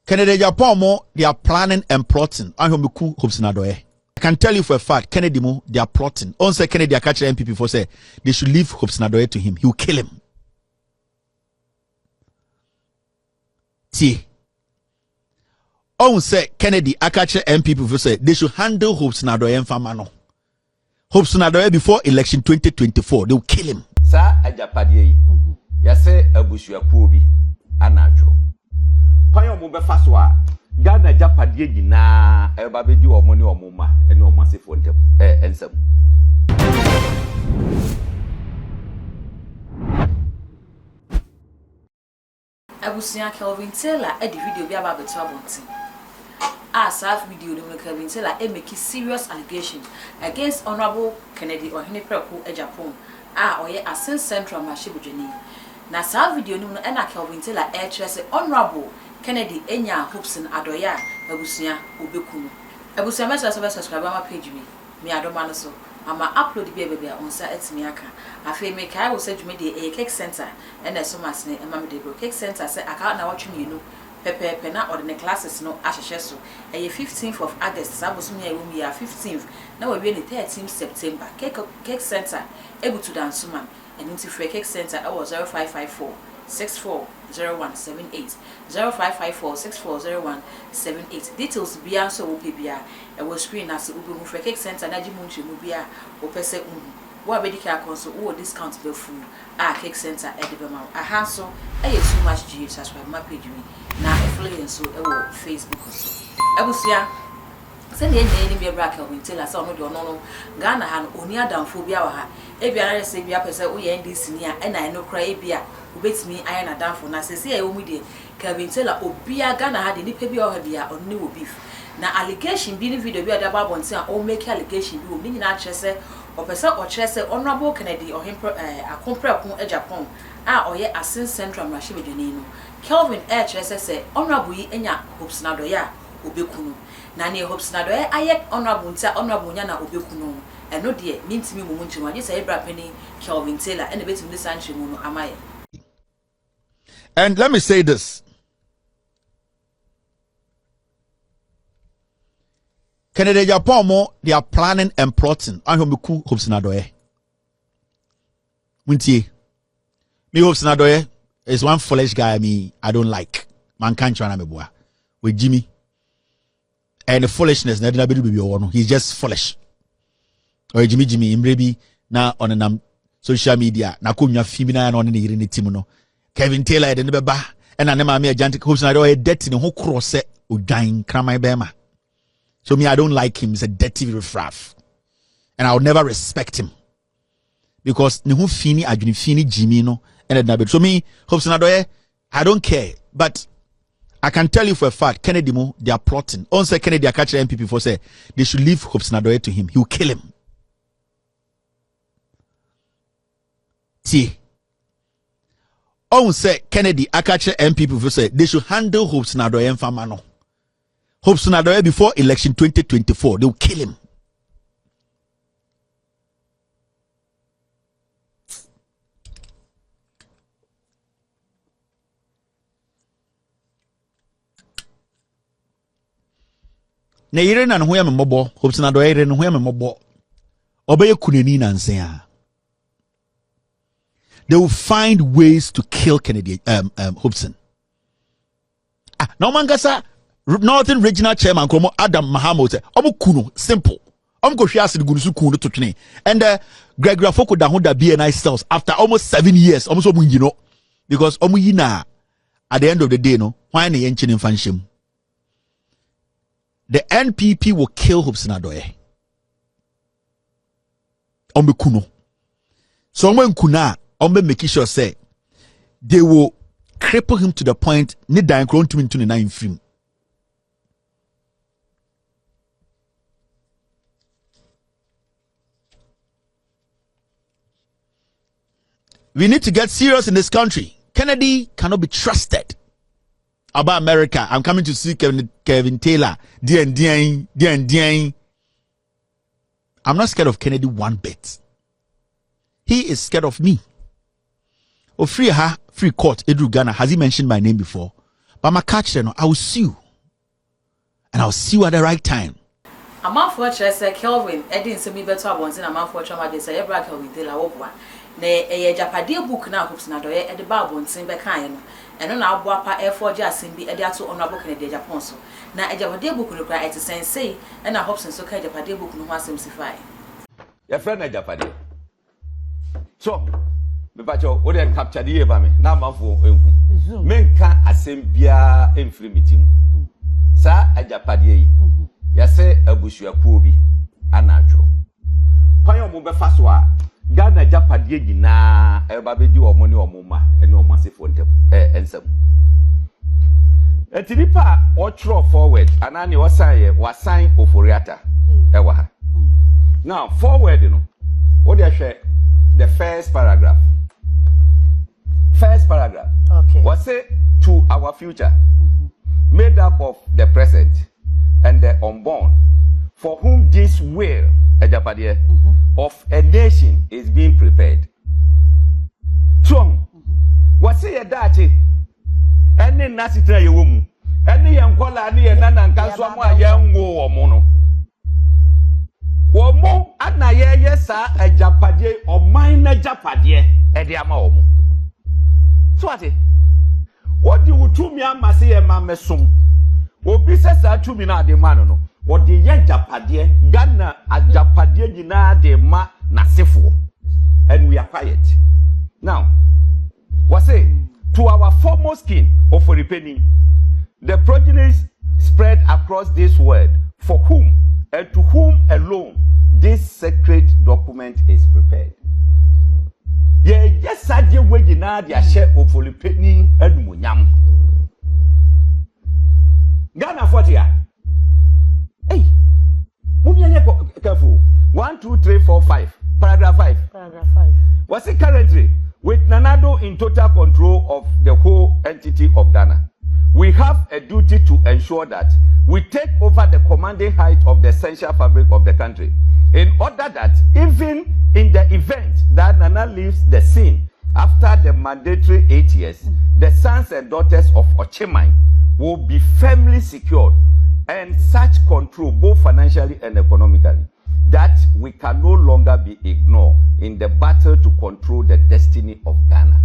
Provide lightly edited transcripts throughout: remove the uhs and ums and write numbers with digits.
Kennedy Agyapong they are planning and plotting. Hopeson Adoryee. I can tell you for a fact, Kennedy mo they are plotting. On say Kennedy a catch MPP for say they should leave Hopeson Adoryee to him. He will kill him. See. On say Kennedy a catch MPP for say they should handle Hopeson Adoryee and Famano. Hopeson Adoryee before election 2024, they will kill him. Sa Agyapong yase abusuakuo bi anatro. Kwan mo be faso a Ghana Agyapong nyina eba be di omo ne omo ma ene omo asefo ntem ensam. Abusuan K.I.L. e di video bi aba beto abonti. As video no K.I.L. e make serious allegation against Honorable Kennedy Agyapong oye Asin Central Mashibujeni. Na sa video no na K.I.L. e chere Honorable Kennedy enya Hopeson Adoryee abusuan obekunu. Abusuan message subscribe my page me adoma no so ama upload bi bebe on sa etimi aka afi me kai wo say dwumede e cake center na so masne e ma me de bro cake center say aka na watwe mienu pepe na or the classes no ahehye so e 15th of August saboso me ewu ya 15th na we be ni 13th September cake center ebutu dance man and into free cake center I was 0554 640178 0554 640178 details bia so wo bia e wo screen as wo be free cake center na jimu nchemu bia wo pese wo abedika konso wo discount be full cake center e de be ma aha so e too much g subscribe my page me na affiliate so e wo Facebook so abusia se ne enye ni be bra K.I.L. say ono de ono no Ghana ha no oni adamfo bia wa ha e bia na se bia pese wo ye ndc ni a e na no kra e bia obetimi aye na adamfo na se se e wo mu de K.I.L. obia Ghana ha de ni pe bia o ha bia oni wo beef na allegation bi ni video bi ada ba bonti a o make allegation bi o ni nyina kire se o pese o kire se Honorable Kennedy Agyapong oye Asin Central Mashibujeni no Kelvin kire se Honorable yi enya Hopeson Adoryee obekunu na ne Hopeson Adoryee aye Honorable ntia Honorable nya na obekunu eno de mintimi mumu nchimo age say bra pani K.I.L. ene betimi de sanchimo no amaye. And let me say this. Kennedy Agyapong they are planning and plotting. Hopeson Adoryee. Wintie. Me Hopeson Adoryee is one foolish guy I don't like. Man can't try na me boa. With Jimmy. And the foolishness he's just foolish. Or Jimmy imrebi na on social media na kunya femina na on ne yire ne tim no K.I.L. de ne beba and anema me ajantic Hopeson Adoryee dirty ne ho cross odwan kramai bema. So me I don't like him. He's a dirty riffraff. And I will never respect him. Because ne ho fini adwini fini Jimmy no and na so me Hopeson Adoryee I don't care, but I can tell you for a fact, Kennedy mo they are plotting. On say Kennedy a catch MPP for say they should leave Hopeson Adoryee to him. He will kill him. See. On say Kennedy a catch MPP for say they should handle Hopeson Adoryee and Famano. Hopeson Adoryee before election 2024, they will kill him. Na yire na no ya membo Hopeson Adoryee no ya membo obeye kuneni na nsen. They will find ways to kill Kennedy Hopeson. Now mangasa Northern Regional Chairman Kromo Adam Mahamud say omo kuno simple. Omo ko hwe ase gunusu kuno to twene. And Gregory Afoko da ho da BNI cells after almost 7 years omo so mu yino because omo yina at the end of the day no why na yenchi ne fanshim. The NPP will kill Hopeson Adoryee. Ombe kuno. So ombe kuna, ombe make sure say they will cripple him to the point ne dan kron to into the 9 film. We need to get serious in this country. Kennedy cannot be trusted. About America, I'm coming to see K.I.L. I'm not scared of Kennedy one bit. He is scared of me. Oh, free court, Edu Ghana. Has he mentioned my name before? But my catch them, I will sue. And I'll sue at the right time. A man for Chester Kelvin, Eddie send me better ones in a man for Chama, they say, Ebra Kelvin de la Opera. Nay, a Japadia book now, Hopeson at the Bible and sing back kind. And on our Wapa Air for Justin be a diato on our book in the Japonso. Now, a Japadia book require it to say, and I hope so kind of Japadia book no one simplify. Your friend at Japadia. So, the battle, what they capture the Yabami, now my phone. Men can't assemble infirmity. Sir, a Japadia. Yase abusu akuobi anatro kwan mo be faso a Ghana Japadie gina eba be di omo ne omo ma ene omo asefo ntem ensem etinipa o throw forward anani o sign oforiata ewa ha now forward no what dey hwe the first paragraph okay what say to our future made up of the present and the unborn, for whom this will, Agyapong, of a nation is being prepared. So, what say a dati? Any nasitra yewum, any yankola ni enana nkanswa young wo mono. Womo adna ye sa Agyapong or minor Agyapong ediama omo. So what do you to me amasi e mamesum? Obi se sa tu mi na de ma no wo de ye Agyapong Ghana Agyapong nyina de ma nasefo and we are quiet now what say to our foremost king of Oripeni the progenies spread across this world for whom and to whom alone this sacred document is prepared ye yes adie we nyina de ahye of Oripeni adumunyam Ghana 40 hey move careful 1 2 3 4 5 paragraph 5 was it currently with Nanado in total control of the whole entity of Ghana we have a duty to ensure that we take over the commanding height of the essential fabric of the country in order that even in the event that Nana leaves the scene after the mandatory 8 years the sons and daughters of Ochimai will be firmly secured and such control both financially and economically that we can no longer be ignored in the battle to control the destiny of Ghana.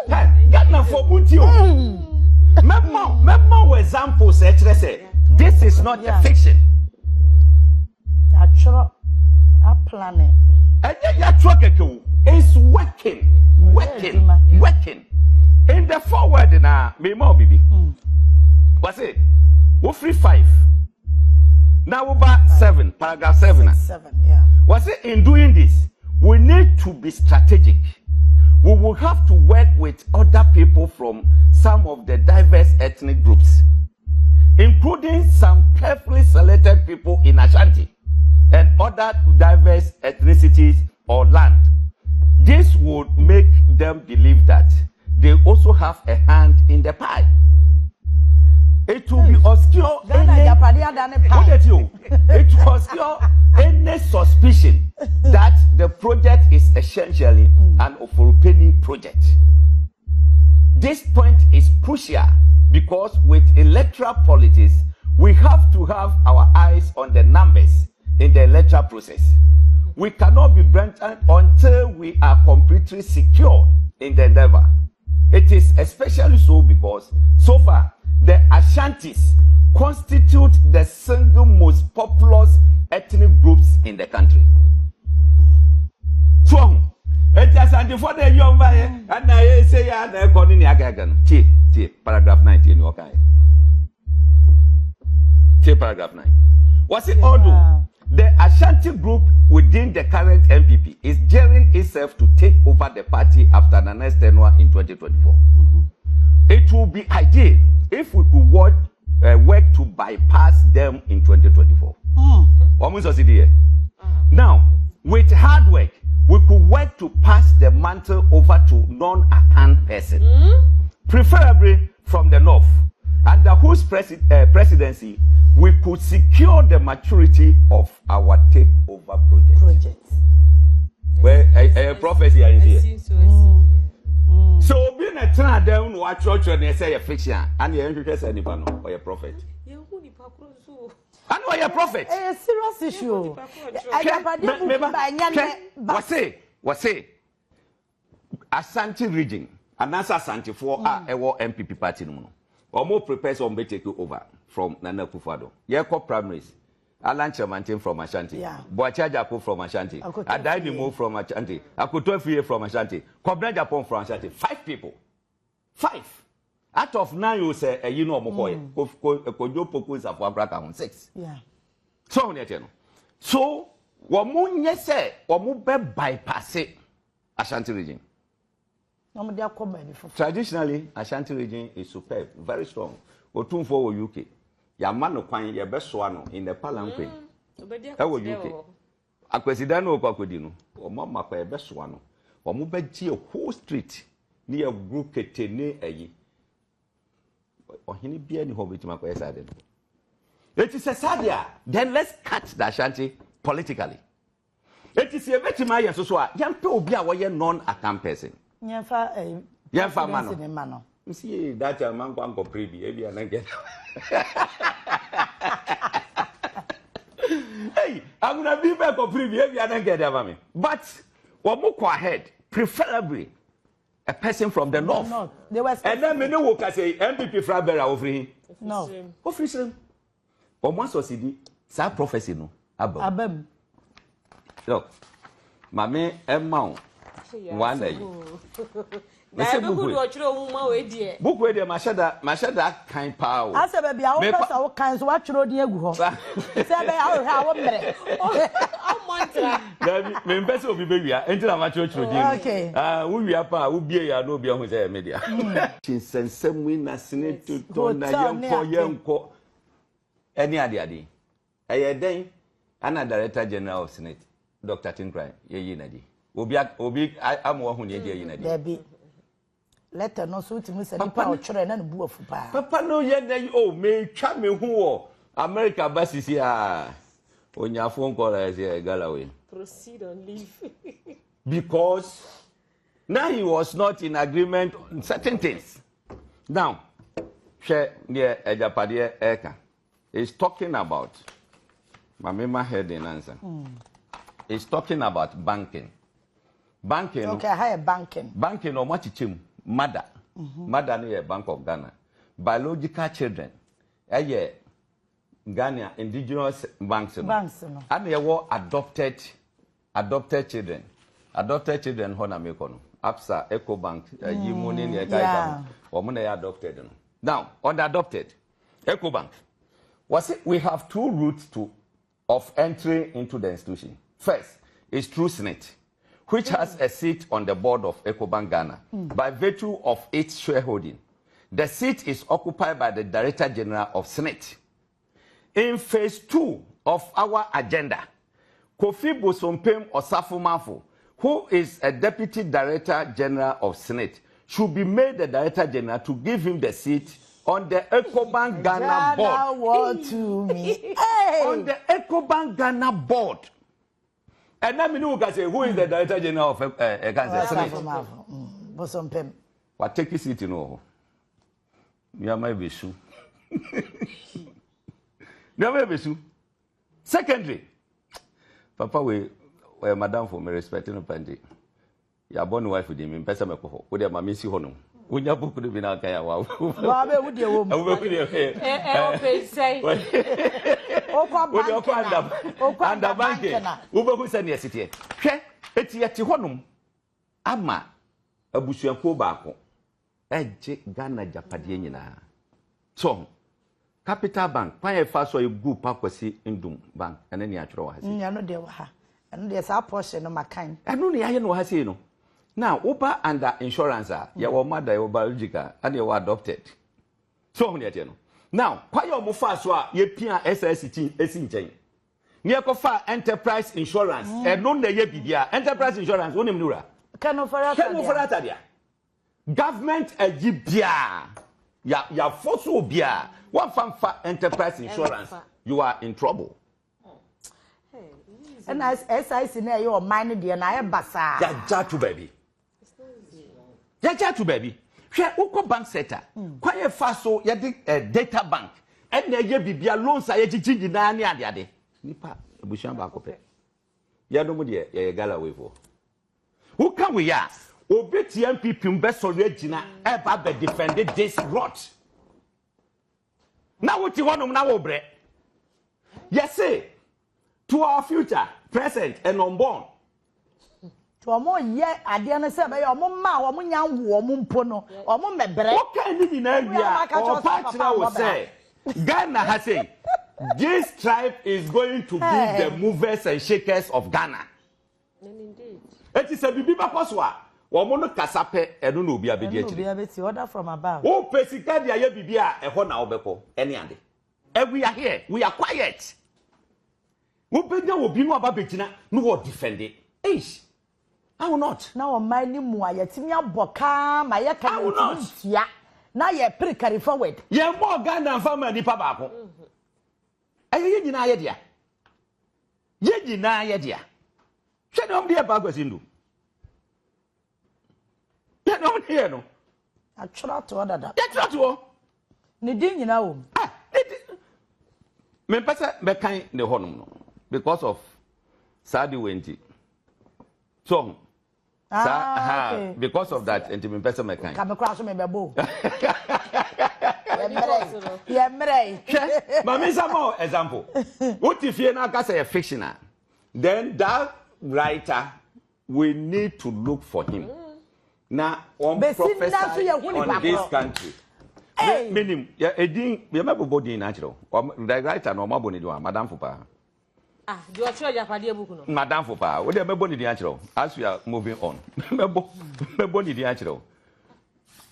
Ghana for Buntio. Memmo example say this is not a fiction. A planet. It's working. In the forward na me more bibi. What's it? We free 5. Now about 7, paragraph 7. 7, yeah. What's it? In doing this, we need to be strategic. We will have to work with other people from some of the diverse ethnic groups, including some carefully selected people in Ashanti and other diverse ethnicities or land. This would make them believe that they also have a hand in the pie. It will be obscure any suspicion that the project is essentially an Oforupeni project. This point is crucial because with electoral politics, we have to have our eyes on the numbers in the electoral process. We cannot be brented until we are completely secure in the endeavor. It is especially so because so far the Ashantis constitute the single most populous ethnic groups in the country. So, it is for the young man, and I say, I according to paragraph 19 in your guide. Paragraph 9. What's it all do? The Ashanti group within the current MPP is gearing itself to take over the party after the next tenure in 2024. It will be ideal if we could work to bypass them in 2024. Now, with hard work, we could work to pass the mantle over to non-Akan person, preferably from the north, under whose presidency we could secure the maturity of our takeover project. Where a prophecy is here. So being a trend down what church and say a fiction and you interest anybody or a prophet. I know you're a prophet. A serious issue. What say? Ashanti region, and that's Ashanti for our MPP party. Or more prepares on take over from Nana Kufado. Yako primaries. Alan Chamantin from Ashanti. Agyapong from Ashanti. Adoryee from Ashanti. Adoryee from Ashanti. Agyapong from Ashanti. 5 people. 5. Out of 9, you say, you know, Mokoy. Kojo Poko is for Abraka 6. Yeah. So, Wamun say, Wamube bypass Ashanti region. Traditionally, Ashanti region is superb, very strong. Otun for UK. Ya mano kwan ya besoano in the palanquin. UK. Akwesidano kwakodino. O mama kwa besoano. O mu beji a whole street near group ketene eyi. O hini bia ni ho betima kwa side. It is a sadia. Then let's cut the Ashanti politically. It is a betima ya so so a yampe obi a wo ye non-account person. Yamfa mano. You see that man go anko prebi e bia na get. Hey, I'm gonna be back for preview if you don't get there, mommy. But what more ahead, preferably a person from the north. And then me no work as a MPP Frabera over here. No. Officially. Or once or CD, sa prophecy no. Abem. Look, mommy, Emma, one day. Na be good watch ro muma we die. Book we dey mashada kind power. Ase be bia wo pesa wo kan so wa twero de agu ho. Se be ya wo hwa wo mere. O mantra. Dabi me pesa obi be wia enti na ma twero de. Okay. Wo wia pa wo bie ya no bia ho say media. Chinsensem wi na sene to na yenko. Any ade. Eye den ana director general of senate Dr. Tinkrai ye na di. Obi amwo ho ne ye na di. Dabi. Letter no so to me say nipa o twere na bu afu pa. Papa no ye dey me twa me hu wo America basisi a onya phone call as a Galloway. Proceed on leave. Because now he was not in agreement on certain things. Now, share near Agyapong Eka is talking about Mamema head in answer. Is talking about banking. Banking. Okay, higher banking. Banking or what chim. Mother. Mother near Bank of Ghana. Biological children. Ghana indigenous banks. No. And they were adopted children. Adopted children hona mekono. APSA, Eco Bank, Yimuni near Gaita. Or Mune adopted. Now, on the adopted, Eco Bank. We have 2 routes of entry into the institution. First is through Senate, which has a seat on the board of EcoBank Ghana by virtue of its shareholding. The seat is occupied by the Director General of Senate. In phase 2 of our agenda, Kofi Bosompem Osafo-Maafo, who is a Deputy Director General of Senate, should be made the Director General to give him the seat on the EcoBank Ghana board. On the EcoBank Ghana board. And now we know who is the Director General of Ghana Senate. Bosompem. What take his seat in all? You are my visu. Secondly, Papa, we madam for me respecting a pandy. You are born wife with him in Pesameco. Would have my missy honum. Would you book to be now? Why would you say? Under banking. Who send your city? It's yet honum. Ama a bushyanko bako. Ghana Japadiana. So, Capital Bank, Pine Fast or you go Pakwasi Indum Bank, and then you are no, there were. And there's a portion of my kind. And only I know has no. Now, Oba under insurance, your mother, your biological, and you were adopted. So, now, why your Mufaswa, ye Pia SSC, Essing. Near Kofa Enterprise Insurance, and non the Yebia, Enterprise Insurance, one in Nura. Cannot for that. Government Egyptia. Ya force bia. One fan Enterprise Insurance. You are in trouble. And as I see now, you are minded, and I am basa. Ya jatu baby. Yaja to baby. Hwe ukọ bank setter. Kwaye fa so ye de data bank. And na ye bibia loans aye gigi na ne ade. Nipa ebusuan ba ko pe. Ya no mu de ye gala we for. Who can we ya? Obeti MPP mbe so re gina e ba be defend this rot. Now what you want na wo bre. Yes say to our future, present and unborn. To omo ye ade na se be omo ma omo nyan wo omo mpo no omo mebre. Okay ni na bia o partner will say Ghana has say this tribe is going to be the movers and shakers of Ghana. Indeed. It is a bibi bakoswa. Omo no kasape enu no obi abedi akire. Obi abeti order from above. O pesika dia ye bibi a eho na obeko ene ade. We are here. We are quiet. We benya obi no ababegina no wo defend it. Eish. I will not. Na o man ni mu ayetimi aboka ma ye kan ntia. Na ye pre carry forward. Ye mo Ghana fama nipa baako. Ye nyina ye dia. Ye nyina ye dia. Hwe no de ba kwasi ndu. Ye no de no. Atwra to dada. Ye twa to. Ni din nyina wo. Me pesa be kan ne honum no because of Sadi Wenti. So okay. Because of that enti me pesa me kan. Ka me kra so me bebo. Ye mrei. But me some more example. What if you na ka say fictional? Then that writer we need to look for him. Now on prophesy on this country. Minim ya edin ya mebo din natural. The writer no mabo ni do Madam Fopa. Do you try Japade book no? Madam Fopa, we dey mebo ni din natural. As we are moving on. Mebo ni din natural.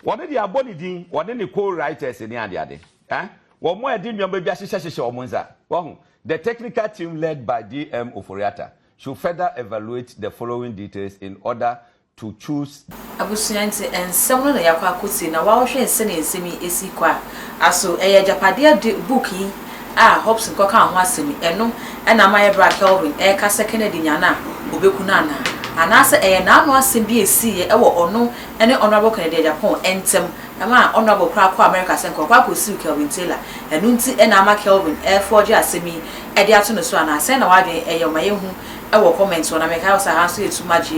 One dey aboni din, one dey co-writers ni ade. Wo mo edin nwom bia hyehyehye o monza. Wo the technical team led by DM Oforiata should further evaluate the following details in order to choose abusuante ensem no yakwa akoti na wa hwe ense na ensemi esi kwa aso Agyapade book yi Hopeson koka ho asemi eno na my bra Kelvin ka second di nyana obekuna na anase na anu asem bi esi e wo ono ene honorable Kennedy Agyapong entem ama honorable kwa America senko kwa kosi Kelvin Taylor enu nti na ama Kelvin forge asemi e di ato no so anase na wadwen maye hu ewo comments on make house hands to too much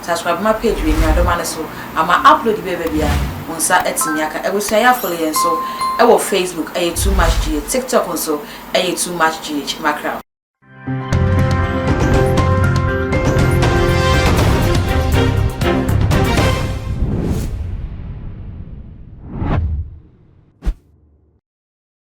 subscribe my page we me adoma so ama upload the bia onsa etimiaka ebusia ya follow yen so ewo Facebook too much TikTok so too much makra